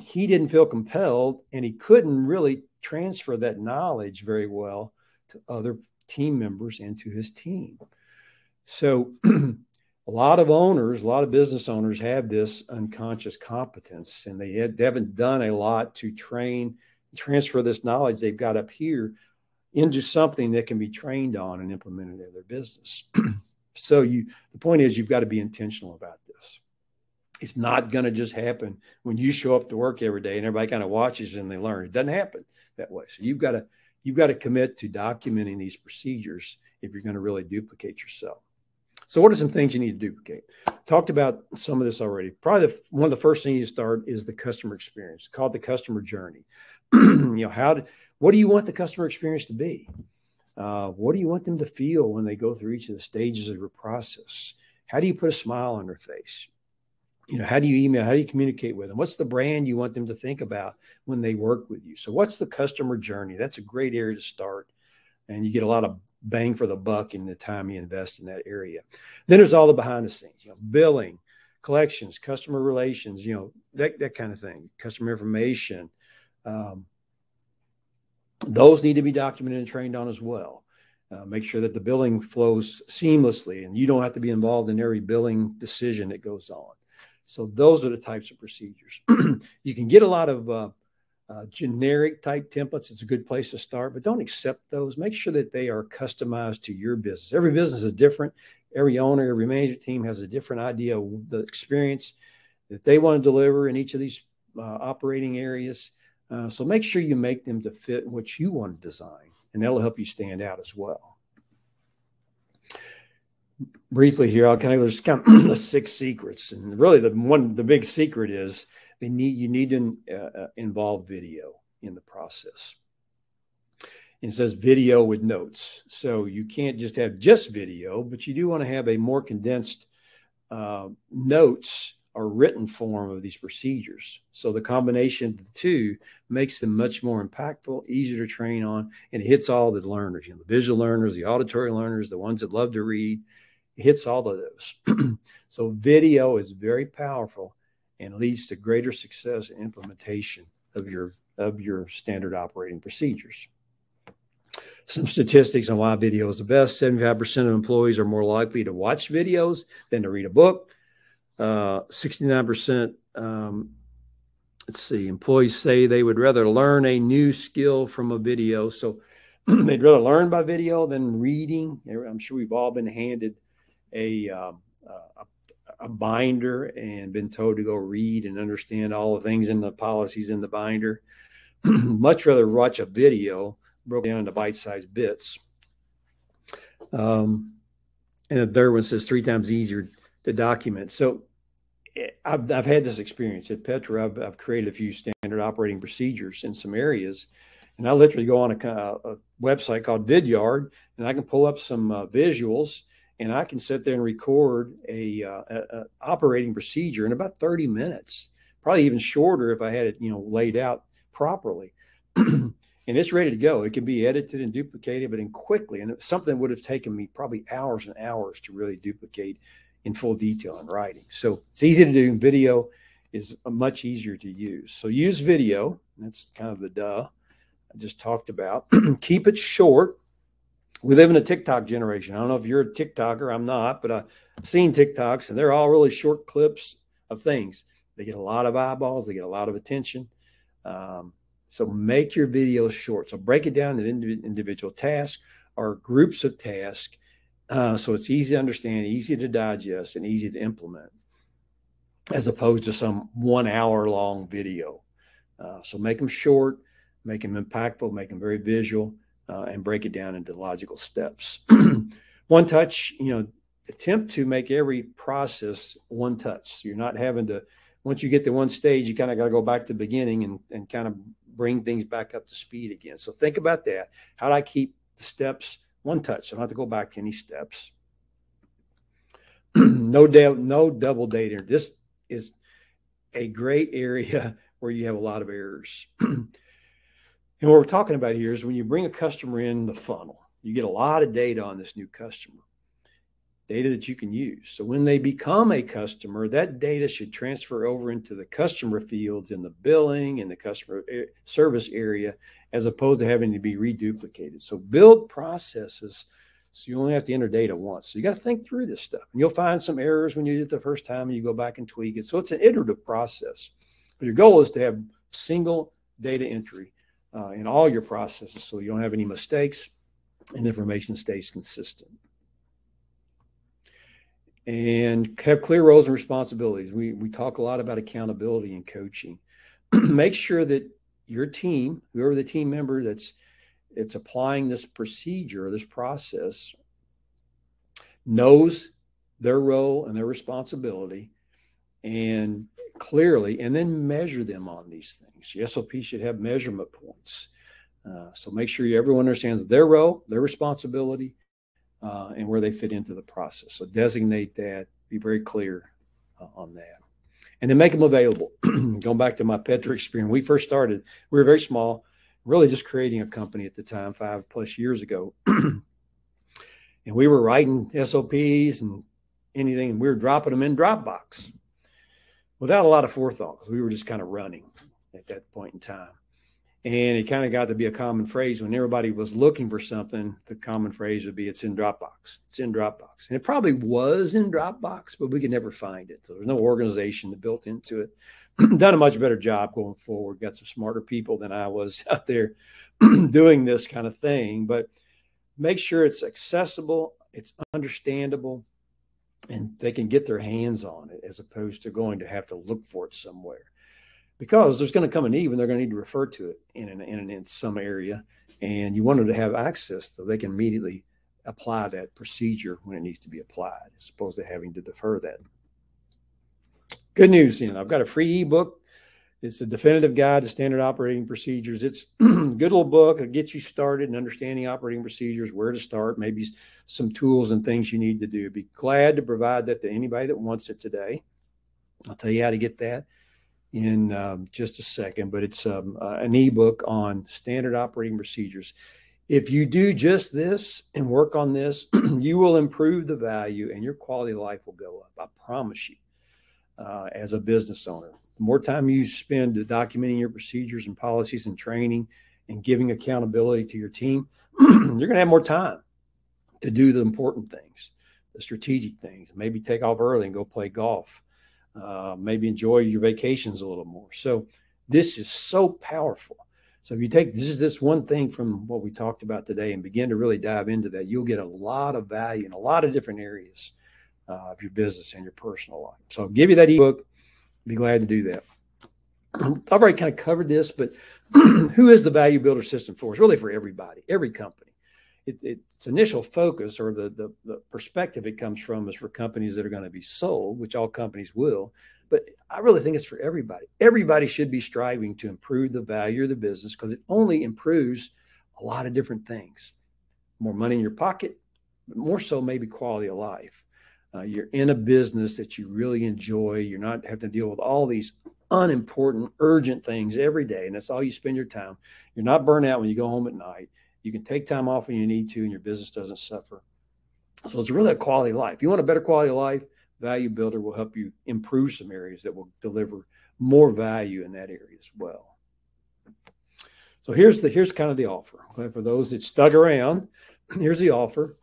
he didn't feel compelled, and he couldn't really transfer that knowledge very well to other team members and to his team. So a lot of business owners have this unconscious competence, and they haven't done a lot to transfer this knowledge they've got up here into something that can be trained on and implemented in their business. So the point is, you've got to be intentional about this. It's not going to just happen when you show up to work every day and everybody kind of watches and they learn. It doesn't happen that way. So you've got to commit to documenting these procedures if you're going to really duplicate yourself. So what are some things you need to duplicate? Talked about some of this already. Probably one of the first things you start is the customer experience, called the customer journey. What do you want the customer experience to be? What do you want them to feel when they go through each of the stages of your process? How do you put a smile on their face? How do you email? How do you communicate with them? What's the brand you want them to think about when they work with you? So what's the customer journey? That's a great area to start. And you get a lot of bang for the buck in the time you invest in that area. Then there's all the behind the scenes, billing, collections, customer relations, that kind of thing, customer information. Those need to be documented and trained on as well. Make sure that the billing flows seamlessly and you don't have to be involved in every billing decision that goes on. So those are the types of procedures. You can get a lot of generic type templates. It's a good place to start, but don't accept those. Make sure that they are customized to your business. Every business is different. Every owner, every management team has a different idea of the experience that they want to deliver in each of these operating areas. So make sure you make them to fit what you want to design, and that'll help you stand out as well. Briefly here, there's kind of the 6 secrets, and really the big secret is you need to involve video in the process. And it says video with notes, so you can't just have video, but you do want to have a more condensed notes or written form of these procedures. So the combination of the two makes them much more impactful, easier to train on, and it hits all the learners, the visual learners, the auditory learners, the ones that love to read. It hits all of those. So video is very powerful and leads to greater success and implementation of your standard operating procedures. Some statistics on why video is the best. 75% of employees are more likely to watch videos than to read a book. 69%, employees say they would rather learn a new skill from a video. So they'd rather learn by video than reading. I'm sure we've all been handed a binder and been told to go read and understand all the things in the policies in the binder. Much rather watch a video broken down into bite-sized bits. And the third one says 3 times easier to document. So I've had this experience at Petra. I've created a few standard operating procedures in some areas, and I literally go on a website called Vidyard, and I can pull up some visuals, and I can sit there and record a operating procedure in about 30 minutes, probably even shorter if I had it laid out properly. And it's ready to go. It can be edited and duplicated, but in quickly. And something would have taken me probably hours and hours to really duplicate in full detail in writing. So it's easy to do. Video is much easier to use. So use video. That's kind of the duh I just talked about. Keep it short. We live in a TikTok generation. I don't know if you're a TikToker. I'm not, but I've seen TikToks, and they're all really short clips of things. They get a lot of eyeballs. They get a lot of attention. So make your videos short. So break it down into individual tasks or groups of tasks. So it's easy to understand, easy to digest, and easy to implement, as opposed to some 1 hour long video. So make them short, make them impactful, make them very visual, and break it down into logical steps. One touch, attempt to make every process one touch. So you're not having to, once you get to one stage, you kind of got to go back to the beginning and kind of bring things back up to speed again. So think about that. How do I keep the steps one touch? I don't have to go back any steps. No double data. This is a great area where you have a lot of errors. And what we're talking about here is when you bring a customer in the funnel, you get a lot of data on this new customer, data that you can use. So when they become a customer, that data should transfer over into the customer fields in the billing and the customer service area, as opposed to having to be reduplicated. So build processes so you only have to enter data once. So you got to think through this stuff. And you'll find some errors when you do it the first time and you go back and tweak it. So it's an iterative process. But your goal is to have single data entry in all your processes so you don't have any mistakes and information stays consistent. And have clear roles and responsibilities. We talk a lot about accountability and coaching. Make sure that your team, whoever the team member that's applying this procedure or this process, knows their role and their responsibility and clearly, and then measure them on these things. Your SOP should have measurement points. So make sure everyone understands their role, their responsibility, and where they fit into the process. So designate that, be very clear on that. And then make them available. Going back to my Petra experience, when we first started, we were very small, really just creating a company at the time, 5+ years ago. And we were writing SOPs and anything, and we were dropping them in Dropbox without a lot of forethought, because we were just kind of running at that point in time. And it kind of got to be a common phrase. When everybody was looking for something, the common phrase would be, it's in Dropbox. It's in Dropbox. And it probably was in Dropbox, but we could never find it. So there's no organization built into it. Done a much better job going forward. Got some smarter people than I was out there doing this kind of thing. But make sure it's accessible, it's understandable, and they can get their hands on it as opposed to going to have to look for it somewhere. Because there's going to come an eve and they're going to need to refer to it in some area. And you want them to have access so they can immediately apply that procedure when it needs to be applied, as opposed to having to defer that. Good news, I've got a free ebook. It's a definitive guide to standard operating procedures. It's a good little book. It gets you started in understanding operating procedures, where to start, maybe some tools and things you need to do. Be glad to provide that to anybody that wants it today. I'll tell you how to get that in just a second, but it's an ebook on standard operating procedures. If you do just this and work on this, you will improve the value and your quality of life will go up. I promise you, as a business owner. The more time you spend documenting your procedures and policies and training and giving accountability to your team, you're going to have more time to do the important things, the strategic things, maybe take off early and go play golf, maybe enjoy your vacations a little more. So this is so powerful. So if you take this one thing from what we talked about today and begin to really dive into that, you'll get a lot of value in a lot of different areas of your business and your personal life. So I'll give you that ebook. Be glad to do that. I've already kind of covered this, but who is the Value Builder System for? It's really for everybody, every company. Its initial focus, or the perspective it comes from, is for companies that are going to be sold, which all companies will. But I really think it's for everybody. Everybody should be striving to improve the value of the business, because it only improves a lot of different things. More money in your pocket, but more so maybe quality of life. You're in a business that you really enjoy. You're not having to deal with all these unimportant, urgent things every day, and that's all you spend your time. You're not burnt out when you go home at night. You can take time off when you need to, and your business doesn't suffer. So it's really a quality of life. If you want a better quality of life, Value Builder will help you improve some areas that will deliver more value in that area as well. So here's kind of the offer. Okay, for those that stuck around, here's the offer.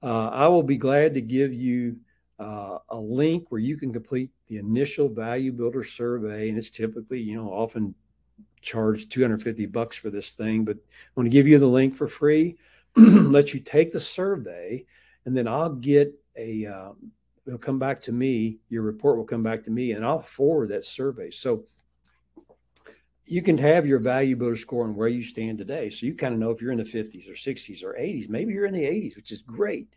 I will be glad to give you a link where you can complete the initial Value Builder survey, and it's typically, often charged $250 for this thing, but I want to give you the link for free. Let you take the survey, and then I'll get it'll come back to me. Your report will come back to me, and I'll forward that survey. So you can have your Value Builder score and where you stand today. So you kind of know if you're in the 50s or 60s or 80s, maybe you're in the 80s, which is great.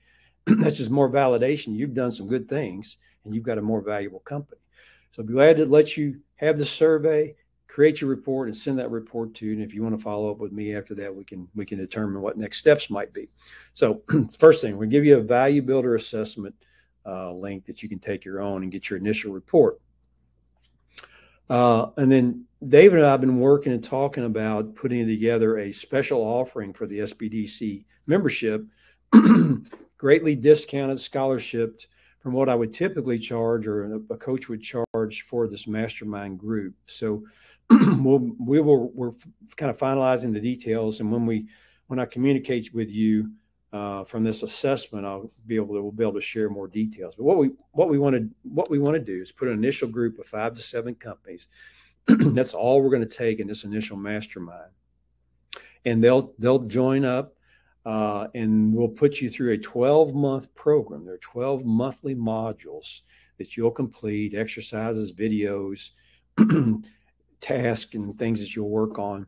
That's just more validation. You've done some good things and you've got a more valuable company. So I'll be glad to let you have the survey, create your report, and send that report to you. And if you want to follow up with me after that, we can determine what next steps might be. So first thing, we'll give you a Value Builder assessment link that you can take your own and get your initial report. And then David and I have been working and talking about putting together a special offering for the SBDC membership, greatly discounted, scholarship from what I would typically charge, or a coach would charge for this mastermind group. So we're kind of finalizing the details, and when I communicate with you from this assessment, we'll be able to share more details. But what we want to do is put an initial group of 5 to 7 companies That's all we're going to take in this initial mastermind. And they'll join up, and we'll put you through a 12-month program. There are 12 monthly modules that you'll complete, exercises, videos, tasks, and things that you'll work on.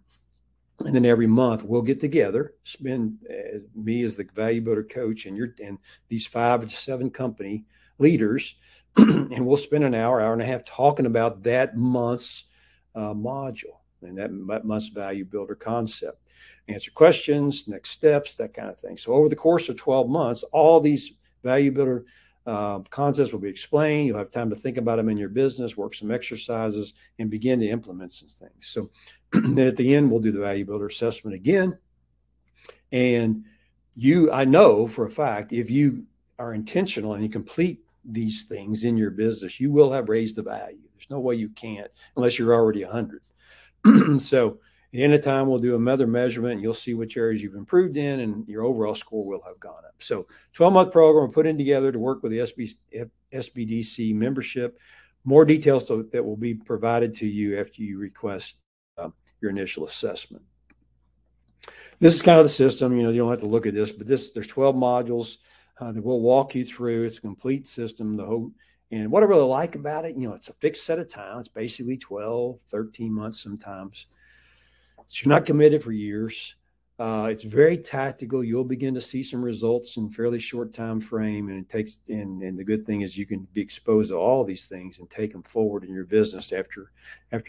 And then every month we'll get together, spend me as the value builder coach and these 5 to 7 company leaders, and we'll spend an hour and a half talking about that month's module and that month's value builder concept. Answer questions, next steps, that kind of thing. So over the course of 12 months, all these value builder concepts will be explained. You'll have time to think about them in your business, work some exercises, and begin to implement some things. So then at the end, we'll do the value builder assessment again. And I know for a fact, if you are intentional and you complete these things in your business, you will have raised the value. There's no way you can't unless you're already 100. So at the end of time, we'll do another measurement, and you'll see which areas you've improved in, and your overall score will have gone up. So 12-month program we're putting together to work with the SBDC membership. More details that will be provided to you after you request your initial assessment. This is kind of the system. You don't have to look at this, but there's 12 modules that we'll walk you through. It's a complete system. And what I really like about it, it's a fixed set of time. It's basically 12, 13 months sometimes. So you're not committed for years. It's very tactical. You'll begin to see some results in fairly short time frame, and and the good thing is you can be exposed to all these things and take them forward in your business after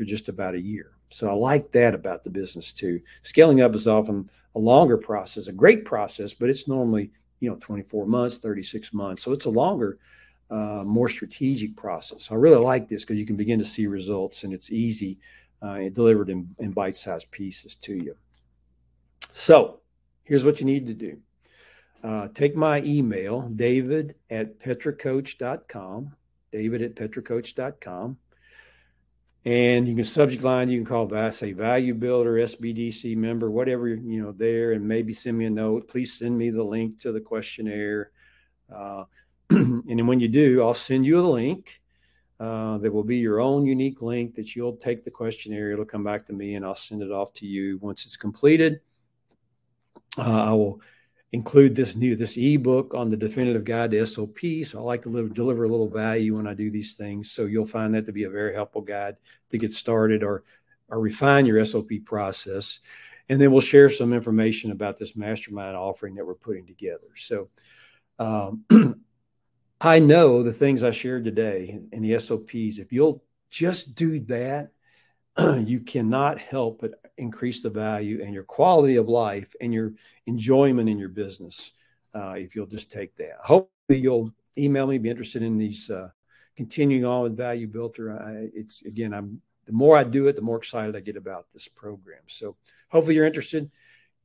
just about a year. So I like that about the business too. Scaling up is often a longer process, a great process, but it's normally 24 months, 36 months. So it's a longer, more strategic process. I really like this because you can begin to see results, and it's easy and delivered in bite-sized pieces to you. So here's what you need to do. Take my email, david@petracoach.com, david@petracoach.com. And you can subject line, you can call back, say value builder, SBDC member, whatever, there, and maybe send me a note. Please send me the link to the questionnaire. And then when you do, I'll send you a link that will be your own unique link that you'll take the questionnaire. It'll come back to me, and I'll send it off to you. Once it's completed, I will include this ebook on the definitive guide to SOPs. So I like to deliver a little value when I do these things. So you'll find that to be a very helpful guide to get started or refine your SOP process. And then we'll share some information about this mastermind offering that we're putting together. So I know the things I shared today in the SOPs, if you'll just do that, you cannot help but increase the value and your quality of life and your enjoyment in your business if you'll just take that. Hopefully you'll email me, be interested in these continuing on with Value Builder. The more I do it, the more excited I get about this program. So hopefully you're interested.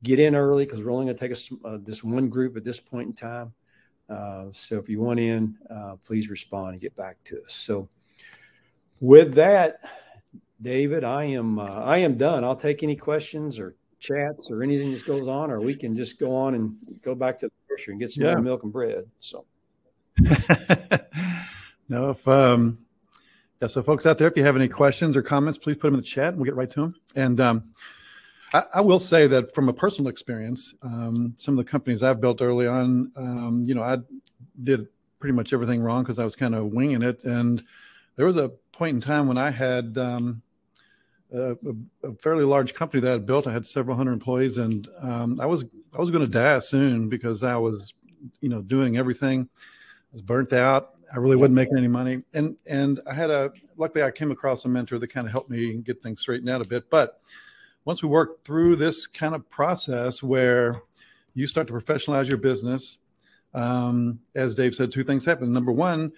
Get in early because we're only going to take this one group at this point in time. So if you want in, please respond and get back to us. So with that, David, I am done. I'll take any questions or chats or anything that goes on, or we can just go on and go back to the grocery and get some more milk and bread. So, no, so folks out there, if you have any questions or comments, please put them in the chat and we'll get right to them. And I will say that from a personal experience, some of the companies I've built early on, I did pretty much everything wrong because I was kind of winging it. And there was a point in time when I had a fairly large company that I had built. I had several hundred employees, and I was going to die soon because I was, doing everything. I was burnt out. I really wasn't making any money. And luckily I came across a mentor that kind of helped me get things straightened out a bit. But once we worked through this kind of process where you start to professionalize your business, as Dave said, 2 things happen. Number one,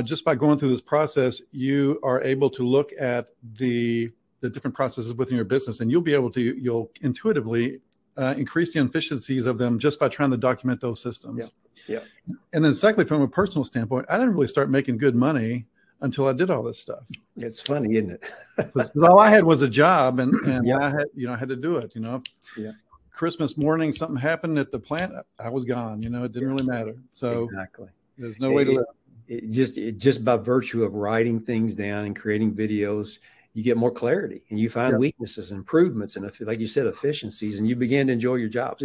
just by going through this process, you are able to look at the different processes within your business, and you'll intuitively increase the efficiencies of them just by trying to document those systems. Yeah. And then secondly, from a personal standpoint, I didn't really start making good money until I did all this stuff. It's funny, isn't it? Because all I had was a job, and I had to do it. Christmas morning, something happened at the plant, I was gone. It didn't really matter. So exactly, there's no way to live. It just by virtue of writing things down and creating videos, you get more clarity and you find weaknesses, improvements, and like you said, efficiencies, and you begin to enjoy your jobs.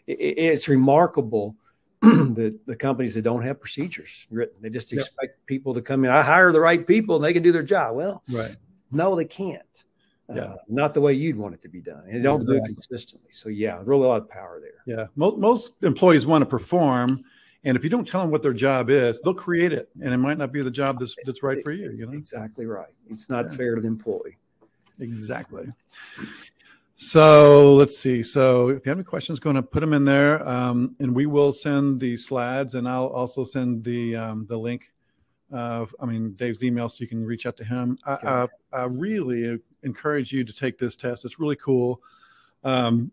It's remarkable that the companies that don't have procedures written, they just expect people to come in. I hire the right people and they can do their job. Well, no, they can't. Not the way you'd want it to be done. And they don't do it consistently. So really a lot of power there. Yeah. Most employees want to perform. And if you don't tell them what their job is, they'll create it. And it might not be the job that's right for you. Exactly right. It's not fair to the employee. Exactly. So let's see. So if you have any questions, go and put them in there. And we will send the slides, and I'll also send the link. Dave's email, so you can reach out to him. I really encourage you to take this test. It's really cool. And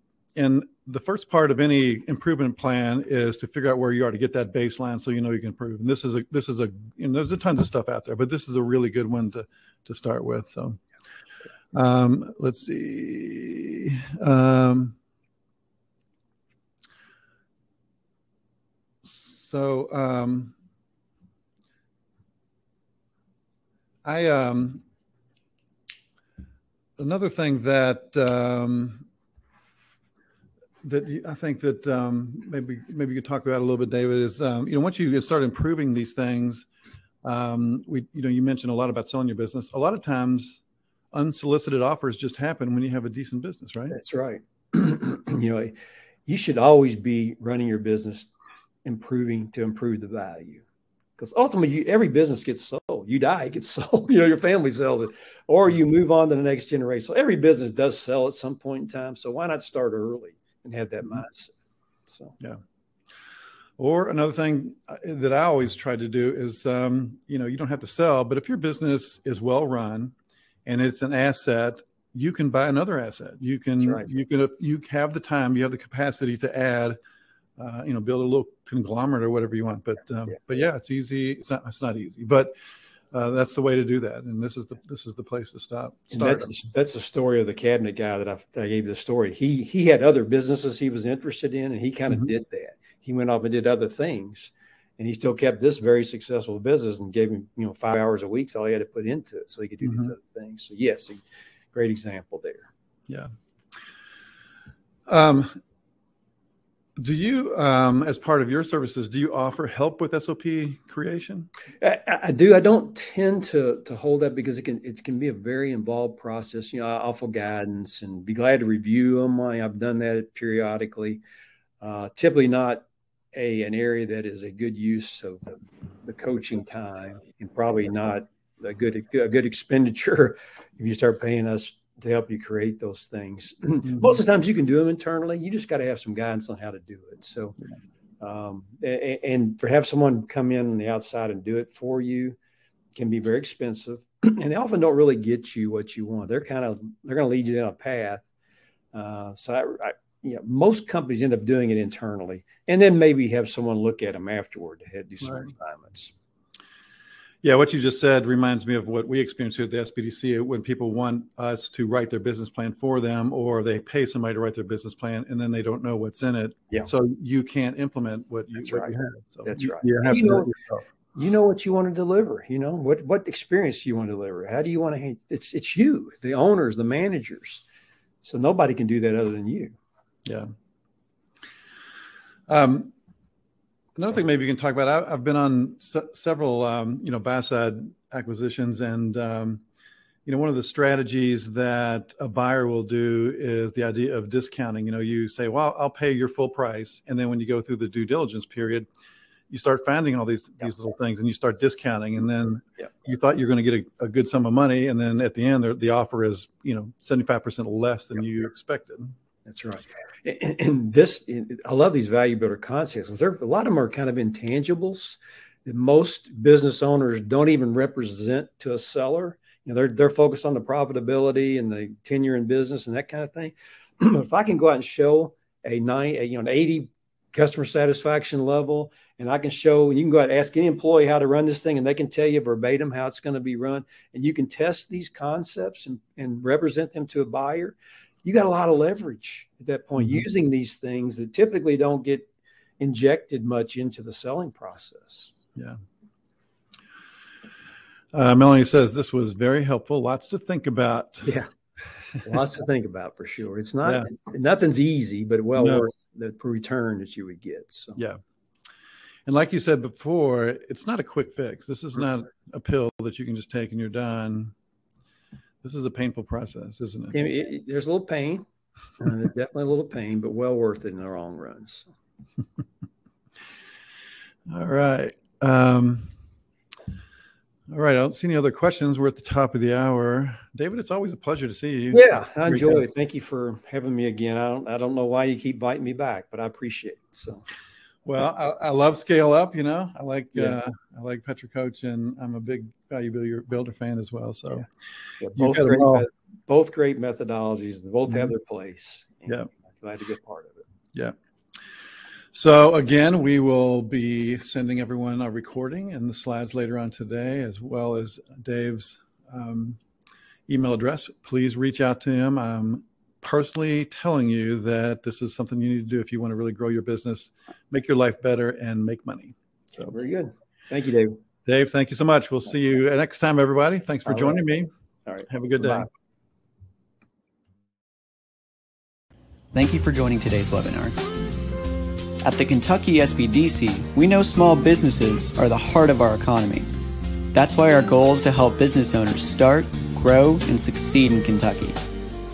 the first part of any improvement plan is to figure out where you are to get that baseline, so you know you can improve. And this is a there's a tons of stuff out there, but this is a really good one to start with. So let's see. Another thing that I think that maybe you could talk about a little bit, David, is once you start improving these things, you mentioned a lot about selling your business. A lot of times, unsolicited offers just happen when you have a decent business, right? That's right. You should always be running your business, improving to improve the value. Because ultimately, every business gets sold. You die, it gets sold. Your family sells it, or you move on to the next generation. So every business does sell at some point in time. So why not start early and have that mindset? So Or another thing that I always try to do is, you don't have to sell, but if your business is well run and it's an asset, you can buy another asset. You can, you have the time, you have the capacity to add. Build a little conglomerate or whatever you want. But it's easy. It's not easy, but that's the way to do that. And this is the place to start. That's the story of the cabinet guy that I gave the story. He had other businesses he was interested in, and he kind of did that. He went off and did other things, and he still kept this very successful business and gave him 5 hours a week. So all he had to put into it so he could do these other things. So yes, a great example there. Yeah. Do you, as part of your services, do you offer help with SOP creation? I do. I don't tend to hold that because it can be a very involved process. I offer guidance and be glad to review them. I've done that periodically. Typically not an area that is a good use of the coaching time, and probably not a good expenditure if you start paying us to help you create those things. Most of the times you can do them internally. You just got to have some guidance on how to do it. So, and for have someone come in on the outside and do it for you can be very expensive, and they often don't really get you what you want. They're going to lead you down a path. Most companies end up doing it internally, and then maybe have someone look at them afterward to do some refinements. Yeah, what you just said reminds me of what we experience here at the SBDC when people want us to write their business plan for them, or they pay somebody to write their business plan, and then they don't know what's in it. Yeah. So you can't implement what you have. So That's right. You have to do it yourself. You know what you want to deliver. What experience do you want to deliver? How do you want to? It's you, the owners, the managers. So nobody can do that other than you. Yeah. Another thing maybe you can talk about, I've been on several, buy-side acquisitions, and, one of the strategies that a buyer will do is the idea of discounting. You say, well, I'll pay your full price. And then when you go through the due diligence period, you start finding all these little things, and you start discounting. And then you thought you're going to get a good sum of money. And then at the end, the offer is, 75% less than you expected. That's right. And I love these value builder concepts, because a lot of them are kind of intangibles that most business owners don't even represent to a seller. They're focused on the profitability and the tenure in business and that kind of thing. If I can go out and show an 80 customer satisfaction level, and I can show, and you can go out and ask any employee how to run this thing, and they can tell you verbatim how it's going to be run, and you can test these concepts and represent them to a buyer, you got a lot of leverage at that point, using these things that typically don't get injected much into the selling process. Yeah. Melanie says this was very helpful. Lots to think about. Yeah, lots to think about for sure. It's not nothing's easy, but worth the return that you would get. So yeah. And like you said before, it's not a quick fix. This is not a pill that you can just take and you're done. This is a painful process, isn't it? There's a little pain. There's definitely a little pain, but well worth it in the long run. So. All right. All right. I don't see any other questions. We're at the top of the hour. David, it's always a pleasure to see you. Yeah, I enjoy it. Thank you for having me again. I don't know why you keep biting me back, but I appreciate it. So. Well, I love Scale Up. I like Petra Coach, and I'm a big Value Builder fan as well. So, both great methodologies. They both have their place. Yeah, I'm glad to be a part of it. Yeah. So again, we will be sending everyone a recording and the slides later on today, as well as Dave's email address. Please reach out to him. I'm personally telling you that this is something you need to do if you want to really grow your business, make your life better, and make money. So very good. Thank you, Dave. Dave, thank you so much. We'll see you next time, everybody. Thanks for joining me. All right. Have a good day. Thank you for joining today's webinar. At the Kentucky SBDC, we know small businesses are the heart of our economy. That's why our goal is to help business owners start, grow, and succeed in Kentucky.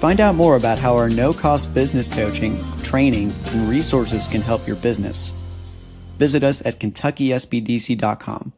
Find out more about how our no-cost business coaching, training, and resources can help your business. Visit us at KentuckySBDC.com.